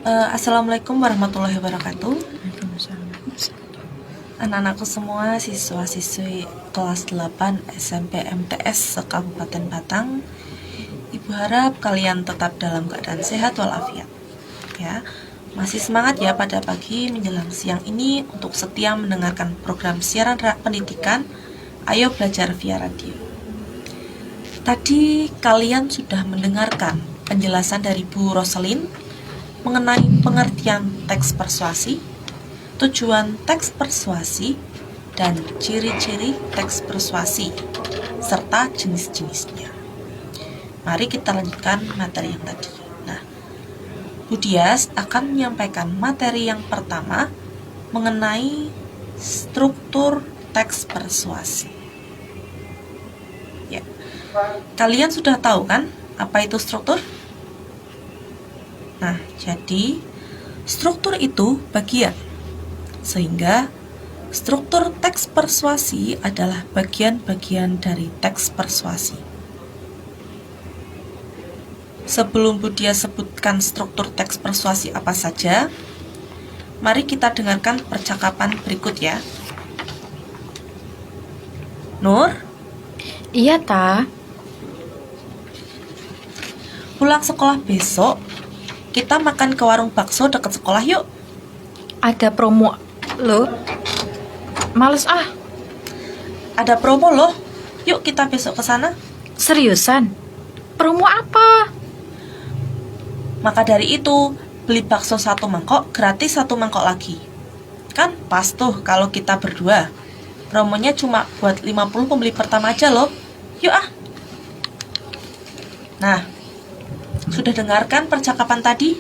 Assalamualaikum warahmatullahi wabarakatuh. Waalaikumsalam. Anak-anakku semua, siswa-siswi kelas 8 SMP MTS se-Kabupaten Batang. Ibu harap kalian tetap dalam keadaan sehat walafiat. Ya, masih semangat ya pada pagi menjelang siang ini untuk setia mendengarkan program siaran pendidikan Ayo Belajar via Radio. Tadi kalian sudah mendengarkan penjelasan dari Bu Roselin mengenai pengertian teks persuasi, tujuan teks persuasi, dan ciri-ciri teks persuasi, serta jenis-jenisnya. Mari kita lanjutkan materi yang tadi. Nah, Bu Dias akan menyampaikan materi yang pertama mengenai struktur teks persuasi. Ya, kalian sudah tahu kan apa itu struktur? Nah, jadi struktur itu bagian, sehingga struktur teks persuasi adalah bagian-bagian dari teks persuasi. Sebelum Budia sebutkan struktur teks persuasi apa saja, mari kita dengarkan percakapan berikut ya. Nur, Iya, Ta. pulang sekolah besok, kita makan ke warung bakso dekat sekolah yuk. Ada promo loh. Males ah. Ada promo loh, yuk kita besok ke sana. Seriusan? Promo apa? Maka dari itu, beli bakso 1 mangkok, gratis 1 mangkok lagi. Kan pas tuh kalau kita berdua. Promonya cuma buat 50 pembeli pertama aja loh. Yuk ah. Nah, sudah dengarkan percakapan tadi?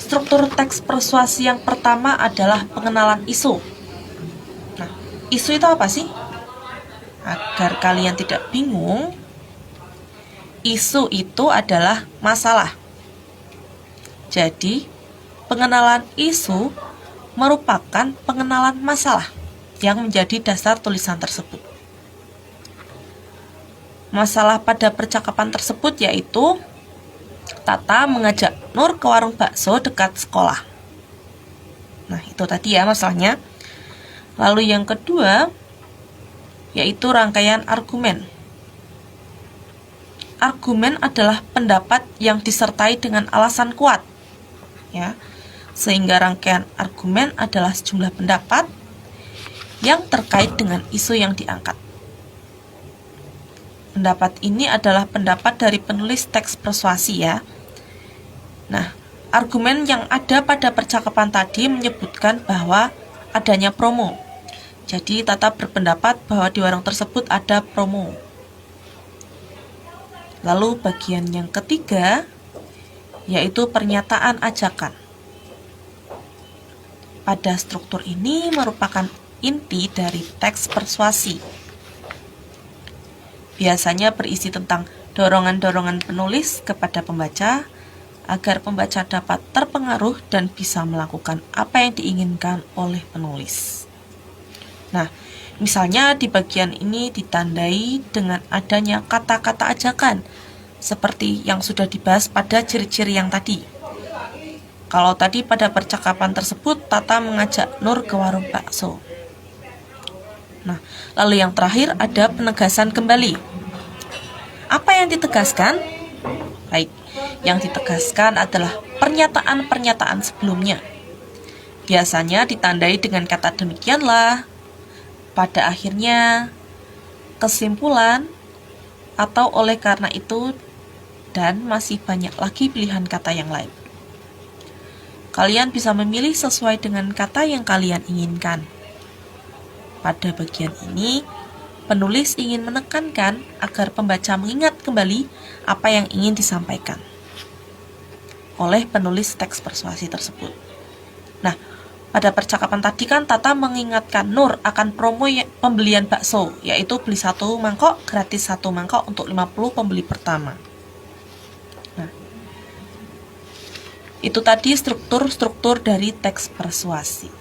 Struktur teks persuasi yang pertama adalah pengenalan isu. Nah, isu itu apa sih? Agar kalian tidak bingung, isu itu adalah masalah. Jadi, pengenalan isu merupakan pengenalan masalah yang menjadi dasar tulisan tersebut. Masalah pada percakapan tersebut yaitu Tata mengajak Nur ke warung bakso dekat sekolah. Nah, itu tadi ya masalahnya. Lalu yang kedua yaitu rangkaian argumen. Argumen adalah pendapat yang disertai dengan alasan kuat. Ya. Sehingga rangkaian argumen adalah sejumlah pendapat yang terkait dengan isu yang diangkat. Pendapat ini adalah pendapat dari penulis teks persuasi ya. Nah, argumen yang ada pada percakapan tadi menyebutkan bahwa adanya promo. Jadi Tata berpendapat bahwa di warung tersebut ada promo. Lalu bagian yang ketiga yaitu pernyataan ajakan. Pada struktur ini merupakan inti dari teks persuasi. Biasanya berisi tentang dorongan-dorongan penulis kepada pembaca agar pembaca dapat terpengaruh dan bisa melakukan apa yang diinginkan oleh penulis. Nah, misalnya di bagian ini ditandai dengan adanya kata-kata ajakan seperti yang sudah dibahas pada ciri-ciri yang tadi. Kalau tadi pada percakapan tersebut Tata mengajak Nur ke warung bakso. Nah, lalu yang terakhir ada penegasan kembali. Apa yang ditegaskan? Baik, yang ditegaskan adalah pernyataan-pernyataan sebelumnya. Biasanya ditandai dengan kata demikianlah, pada akhirnya, kesimpulan, atau oleh karena itu, dan masih banyak lagi pilihan kata yang lain. Kalian bisa memilih sesuai dengan kata yang kalian inginkan. Pada bagian ini, penulis ingin menekankan agar pembaca mengingat kembali apa yang ingin disampaikan oleh penulis teks persuasi tersebut. Nah, pada percakapan tadi kan Tata mengingatkan Nur akan promo pembelian bakso, yaitu beli 1 mangkok, gratis 1 mangkok untuk 50 pembeli pertama. Nah, itu tadi struktur-struktur dari teks persuasi.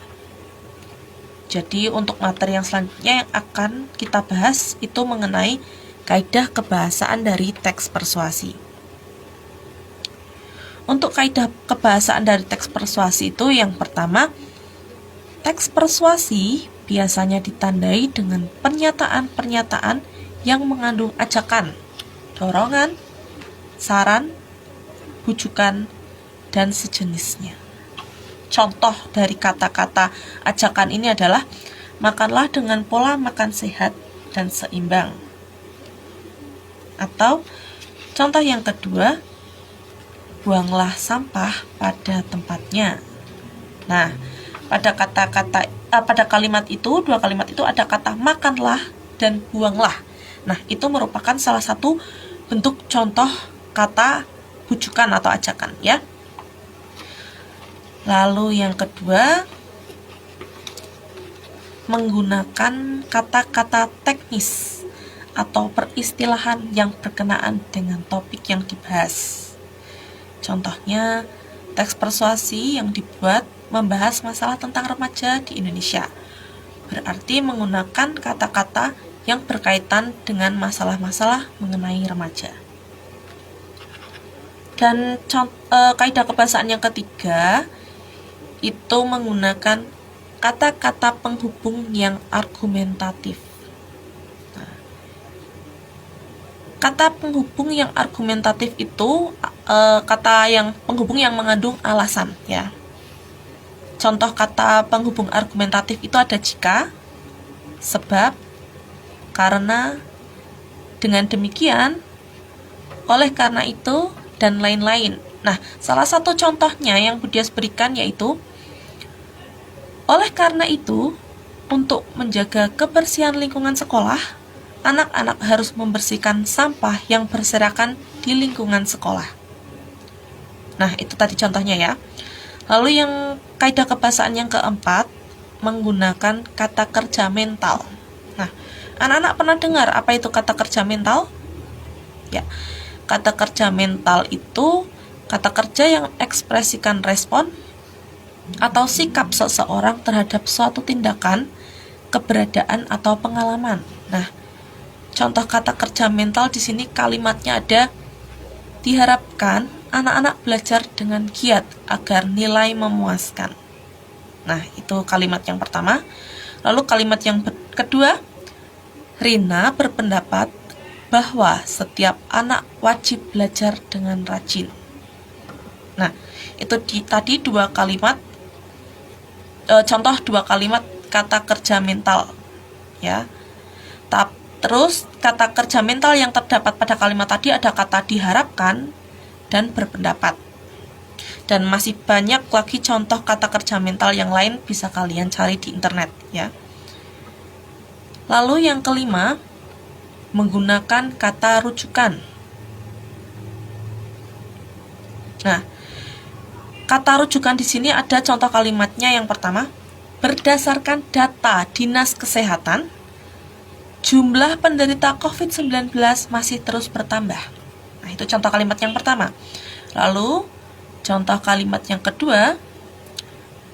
Jadi untuk materi yang selanjutnya yang akan kita bahas itu mengenai kaidah kebahasaan dari teks persuasi. Untuk kaidah kebahasaan dari teks persuasi itu yang pertama, teks persuasi biasanya ditandai dengan pernyataan-pernyataan yang mengandung ajakan, dorongan, saran, bujukan, dan sejenisnya. Contoh dari kata-kata ajakan ini adalah makanlah dengan pola makan sehat dan seimbang. Atau contoh yang kedua, buanglah sampah pada tempatnya. Nah, pada kalimat itu, dua kalimat itu ada kata makanlah dan buanglah. Nah, itu merupakan salah satu bentuk contoh kata bujukan atau ajakan, ya. Lalu yang kedua, menggunakan kata-kata teknis atau peristilahan yang berkenaan dengan topik yang dibahas. Contohnya, teks persuasi yang dibuat membahas masalah tentang remaja di Indonesia. Berarti menggunakan kata-kata yang berkaitan dengan masalah-masalah mengenai remaja. Dan kaidah kebahasaan yang ketiga itu menggunakan kata-kata penghubung yang argumentatif. Kata penghubung yang argumentatif itu penghubung yang mengandung alasan, ya. Contoh kata penghubung argumentatif itu ada jika, sebab, karena, dengan demikian, oleh karena itu, dan lain-lain. Nah, salah satu contohnya yang Budias berikan yaitu, oleh karena itu, untuk menjaga kebersihan lingkungan sekolah, anak-anak harus membersihkan sampah yang berserakan di lingkungan sekolah. Nah, itu tadi contohnya, ya. Lalu yang kaidah kebahasaan yang keempat, menggunakan kata kerja mental. Nah, anak-anak pernah dengar apa itu kata kerja mental? Ya, kata kerja mental itu kata kerja yang ekspresikan respon atau sikap seseorang terhadap suatu tindakan, keberadaan, atau pengalaman. Nah, contoh kata kerja mental di sini kalimatnya ada, diharapkan anak-anak belajar dengan giat agar nilai memuaskan. Nah, itu kalimat yang pertama. Lalu kalimat yang kedua, Rina berpendapat bahwa setiap anak wajib belajar dengan rajin. Nah, itu tadi dua kalimat, contoh dua kalimat kata kerja mental, ya. Terus kata kerja mental yang terdapat pada kalimat tadi ada kata diharapkan dan berpendapat. Dan masih banyak lagi contoh kata kerja mental yang lain bisa kalian cari di internet, ya. Lalu yang kelima, menggunakan kata rujukan. Nah, kata rujukan di sini ada contoh kalimatnya yang pertama, berdasarkan data Dinas Kesehatan, jumlah penderita COVID-19 masih terus bertambah. Nah, itu contoh kalimat yang pertama. Lalu, contoh kalimat yang kedua,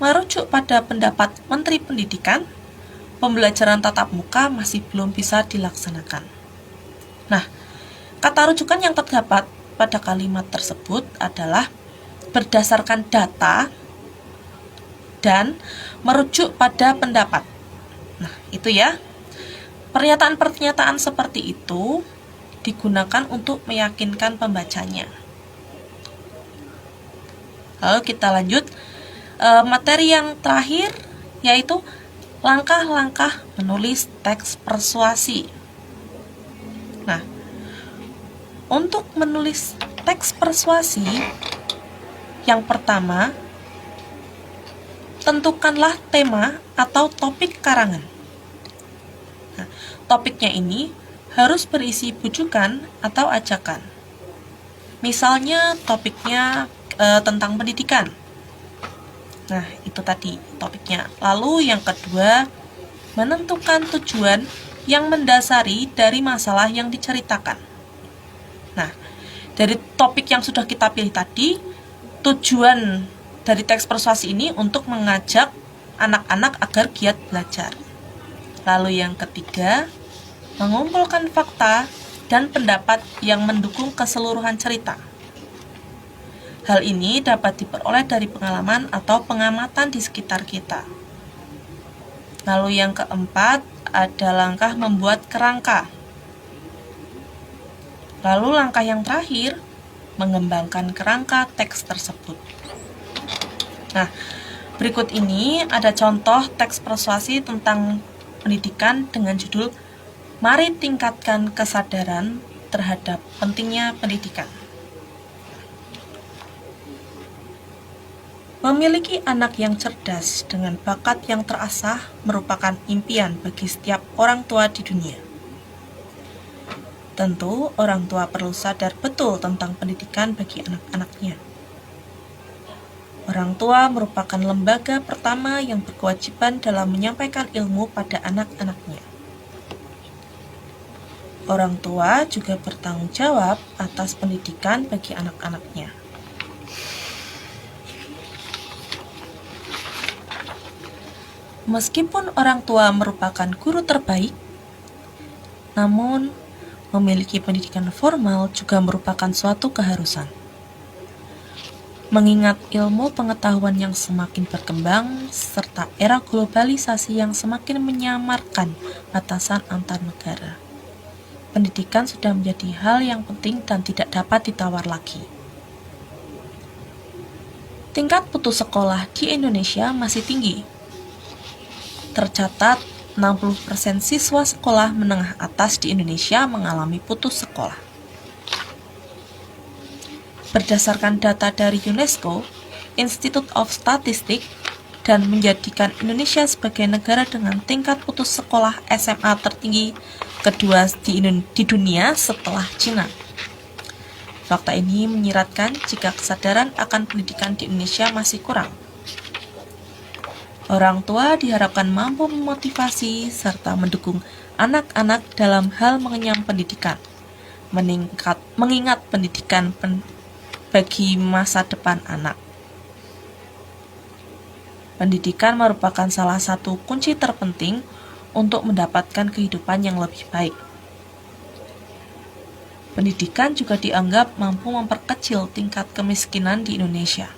merujuk pada pendapat Menteri Pendidikan, pembelajaran tatap muka masih belum bisa dilaksanakan. Nah, kata rujukan yang terdapat pada kalimat tersebut adalah berdasarkan data dan merujuk pada pendapat. Nah, itu ya. Pernyataan-pernyataan seperti itu digunakan untuk meyakinkan pembacanya. Lalu kita lanjut materi yang terakhir, yaitu langkah-langkah menulis teks persuasi. Nah, untuk menulis teks persuasi, yang pertama, tentukanlah tema atau topik karangan. Nah, topiknya ini harus berisi bujukan atau ajakan. Misalnya topiknya tentang pendidikan. Nah, itu tadi topiknya. Lalu yang kedua, menentukan tujuan yang mendasari dari masalah yang diceritakan. Nah, dari topik yang sudah kita pilih tadi, tujuan dari teks persuasi ini untuk mengajak anak-anak agar giat belajar. Lalu yang ketiga, mengumpulkan fakta dan pendapat yang mendukung keseluruhan cerita. Hal ini dapat diperoleh dari pengalaman atau pengamatan di sekitar kita. Lalu yang keempat, ada langkah membuat kerangka. Lalu langkah yang terakhir, mengembangkan kerangka teks tersebut. Nah, berikut ini ada contoh teks persuasi tentang pendidikan dengan judul "Mari tingkatkan kesadaran terhadap pentingnya pendidikan". Memiliki anak yang cerdas dengan bakat yang terasah merupakan impian bagi setiap orang tua di dunia. Tentu, orang tua perlu sadar betul tentang pendidikan bagi anak-anaknya. Orang tua merupakan lembaga pertama yang berkewajiban dalam menyampaikan ilmu pada anak-anaknya. Orang tua juga bertanggung jawab atas pendidikan bagi anak-anaknya. Meskipun orang tua merupakan guru terbaik, namun memiliki pendidikan formal juga merupakan suatu keharusan. Mengingat ilmu pengetahuan yang semakin berkembang, serta era globalisasi yang semakin menyamarkan batasan antar negara, pendidikan sudah menjadi hal yang penting dan tidak dapat ditawar lagi. Tingkat putus sekolah di Indonesia masih tinggi. Tercatat 60% siswa sekolah menengah atas di Indonesia mengalami putus sekolah. Berdasarkan data dari UNESCO, Institute of Statistics, dan menjadikan Indonesia sebagai negara dengan tingkat putus sekolah SMA tertinggi kedua di dunia setelah Cina. Fakta ini menyiratkan jika kesadaran akan pendidikan di Indonesia masih kurang. Orang tua diharapkan mampu memotivasi serta mendukung anak-anak dalam hal mengenyam pendidikan, mengingat pendidikan bagi masa depan anak. Pendidikan merupakan salah satu kunci terpenting untuk mendapatkan kehidupan yang lebih baik. Pendidikan juga dianggap mampu memperkecil tingkat kemiskinan di Indonesia.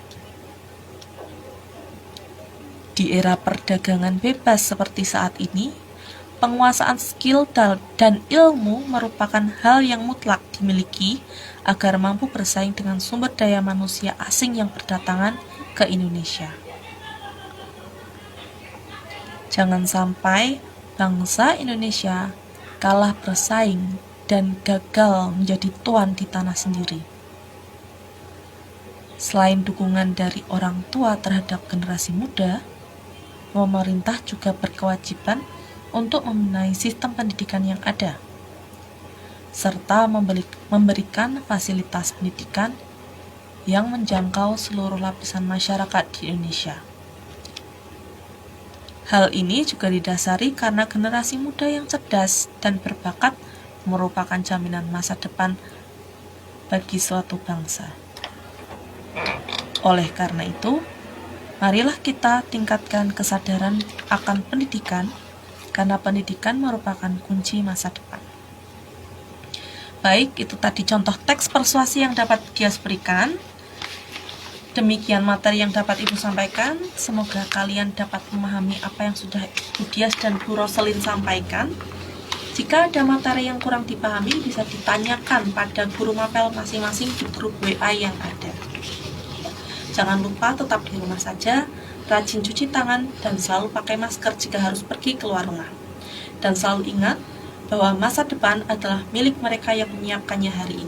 Di era perdagangan bebas seperti saat ini, penguasaan skill dan ilmu merupakan hal yang mutlak dimiliki agar mampu bersaing dengan sumber daya manusia asing yang berdatangan ke Indonesia. Jangan sampai bangsa Indonesia kalah bersaing dan gagal menjadi tuan di tanah sendiri. Selain dukungan dari orang tua terhadap generasi muda, pemerintah juga berkewajiban untuk membenahi sistem pendidikan yang ada, serta memberikan fasilitas pendidikan yang menjangkau seluruh lapisan masyarakat di Indonesia. Hal ini juga didasari karena generasi muda yang cerdas dan berbakat merupakan jaminan masa depan bagi suatu bangsa. Oleh karena itu, marilah kita tingkatkan kesadaran akan pendidikan, karena pendidikan merupakan kunci masa depan. Baik, itu tadi contoh teks persuasi yang dapat Dias berikan. Demikian materi yang dapat Ibu sampaikan. Semoga kalian dapat memahami apa yang sudah Ibu Dias dan Bu Roselin sampaikan. Jika ada materi yang kurang dipahami, bisa ditanyakan pada guru mapel masing-masing di grup WA yang ada. Jangan lupa tetap di rumah saja, rajin cuci tangan, dan selalu pakai masker jika harus pergi keluar rumah. Dan selalu ingat bahwa masa depan adalah milik mereka yang menyiapkannya hari ini.